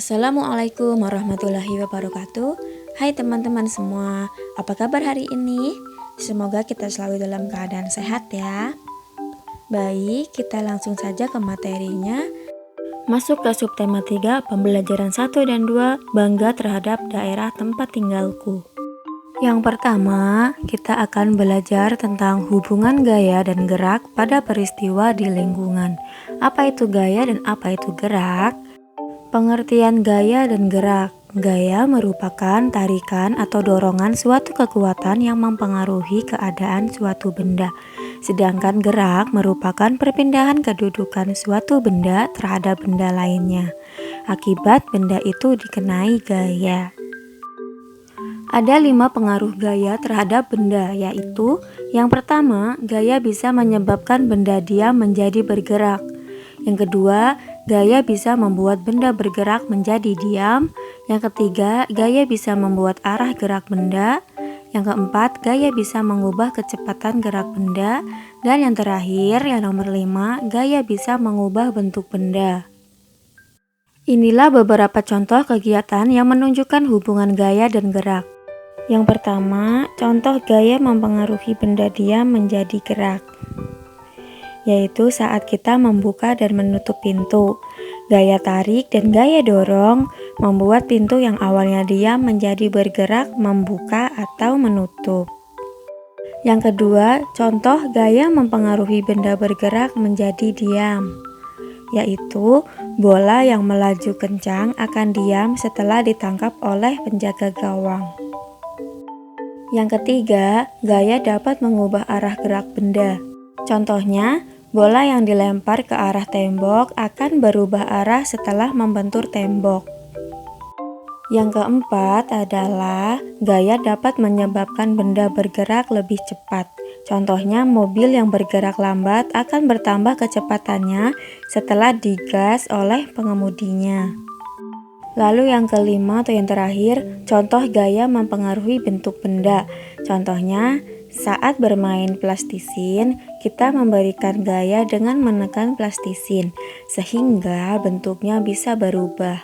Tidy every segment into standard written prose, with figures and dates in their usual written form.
Assalamualaikum warahmatullahi wabarakatuh. Hai teman-teman semua, apa kabar hari ini? Semoga kita selalu dalam keadaan sehat ya. Baik, kita langsung saja ke materinya. Masuk ke subtema 3, pembelajaran 1 dan 2, bangga terhadap daerah tempat tinggalku. Yang pertama, kita akan belajar tentang hubungan gaya dan gerak pada peristiwa di lingkungan. Apa itu gaya dan apa itu gerak? Pengertian gaya dan gerak. Gaya merupakan tarikan atau dorongan suatu kekuatan yang mempengaruhi keadaan suatu benda. Sedangkan gerak merupakan perpindahan kedudukan suatu benda terhadap benda lainnya. Akibat benda itu dikenai gaya. Ada 5 pengaruh gaya terhadap benda, yaitu yang pertama, gaya bisa menyebabkan benda diam menjadi bergerak. Yang kedua, gaya bisa membuat benda bergerak menjadi diam. Yang ketiga, gaya bisa membuat arah gerak benda. Yang keempat, gaya bisa mengubah kecepatan gerak benda. Dan yang terakhir, yang nomor 5, gaya bisa mengubah bentuk benda. Inilah beberapa contoh kegiatan yang menunjukkan hubungan gaya dan gerak. Yang pertama, contoh gaya mempengaruhi benda diam menjadi gerak, yaitu saat kita membuka dan menutup pintu. Gaya tarik dan gaya dorong membuat pintu yang awalnya diam menjadi bergerak, membuka atau menutup. Yang kedua, contoh gaya mempengaruhi benda bergerak menjadi diam, yaitu bola yang melaju kencang akan diam setelah ditangkap oleh penjaga gawang. Yang ketiga, gaya dapat mengubah arah gerak benda. Contohnya, bola yang dilempar ke arah tembok akan berubah arah setelah membentur tembok. Yang keempat adalah gaya dapat menyebabkan benda bergerak lebih cepat. Contohnya, mobil yang bergerak lambat akan bertambah kecepatannya setelah digas oleh pengemudinya. Lalu yang kelima atau yang terakhir, contoh gaya mempengaruhi bentuk benda. Contohnya, saat bermain plastisin, kita memberikan gaya dengan menekan plastisin, sehingga bentuknya bisa berubah.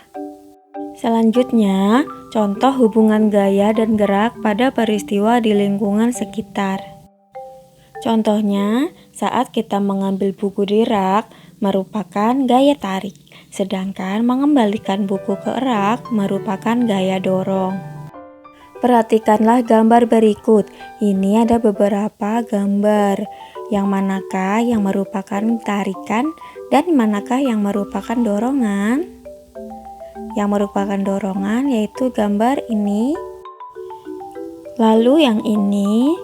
Selanjutnya, contoh hubungan gaya dan gerak pada peristiwa di lingkungan sekitar. Contohnya, saat kita mengambil buku di rak, merupakan gaya tarik, sedangkan mengembalikan buku ke rak merupakan gaya dorong. Perhatikanlah gambar berikut. Ini ada beberapa gambar. Yang manakah yang merupakan tarikan dan manakah yang merupakan dorongan? Yang merupakan dorongan yaitu gambar ini. Lalu yang ini.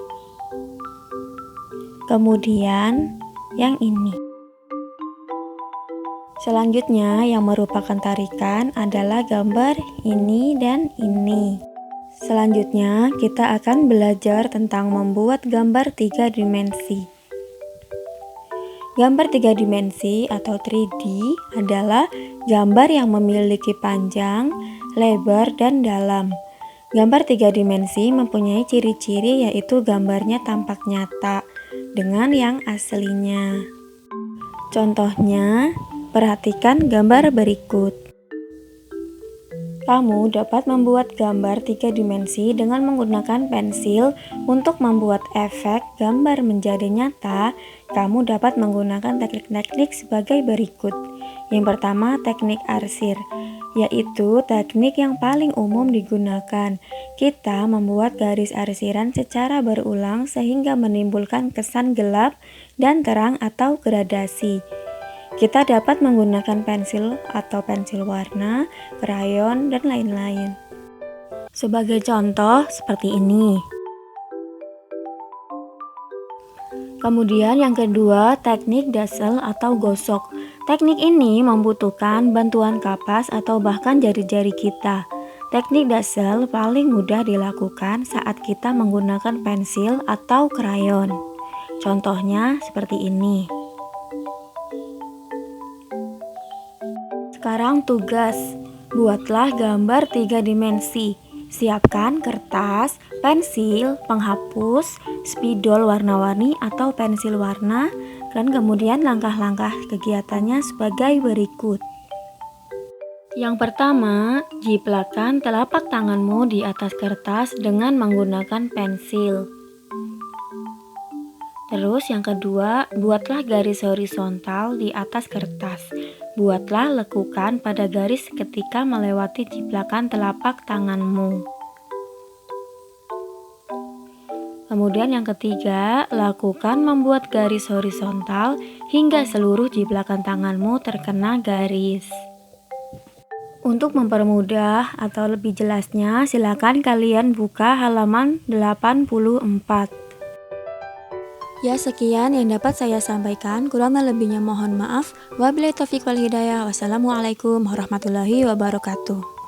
Kemudian yang ini. Selanjutnya, yang merupakan tarikan adalah gambar ini dan ini. Selanjutnya, kita akan belajar tentang membuat gambar 3 dimensi. Gambar 3 dimensi atau 3D adalah gambar yang memiliki panjang, lebar, dan dalam. Gambar 3 dimensi mempunyai ciri-ciri yaitu gambarnya tampak nyata dengan yang aslinya. Contohnya, perhatikan gambar berikut. Kamu dapat membuat gambar 3 dimensi dengan menggunakan pensil. Untuk membuat efek gambar menjadi nyata, kamu dapat menggunakan teknik-teknik sebagai berikut. Yang pertama, teknik arsir, yaitu teknik yang paling umum digunakan. Kita membuat garis arsiran secara berulang sehingga menimbulkan kesan gelap dan terang atau gradasi. Kita dapat menggunakan pensil atau pensil warna, krayon, dan lain-lain. Sebagai contoh, seperti ini. Kemudian yang kedua, teknik dasel atau gosok. Teknik ini membutuhkan bantuan kapas atau bahkan jari-jari kita. Teknik dasel paling mudah dilakukan saat kita menggunakan pensil atau krayon. Contohnya seperti ini. Sekarang tugas, buatlah gambar 3 dimensi. Siapkan kertas, pensil, penghapus, spidol warna-warni atau pensil warna, dan kemudian langkah-langkah kegiatannya sebagai berikut. Yang pertama, jiplakan telapak tanganmu di atas kertas dengan menggunakan pensil. Terus yang kedua, buatlah garis horizontal di atas kertas. Buatlah lekukan pada garis ketika melewati jiplakan telapak tanganmu. Kemudian yang ketiga, lakukan membuat garis horizontal hingga seluruh jiplakan tanganmu terkena garis. Untuk mempermudah atau lebih jelasnya, silakan kalian buka halaman 84. Ya, sekian yang dapat saya sampaikan. Kurang dan lebihnya mohon maaf. Wabillahi taufiq wal hidayah. Wassalamualaikum warahmatullahi wabarakatuh.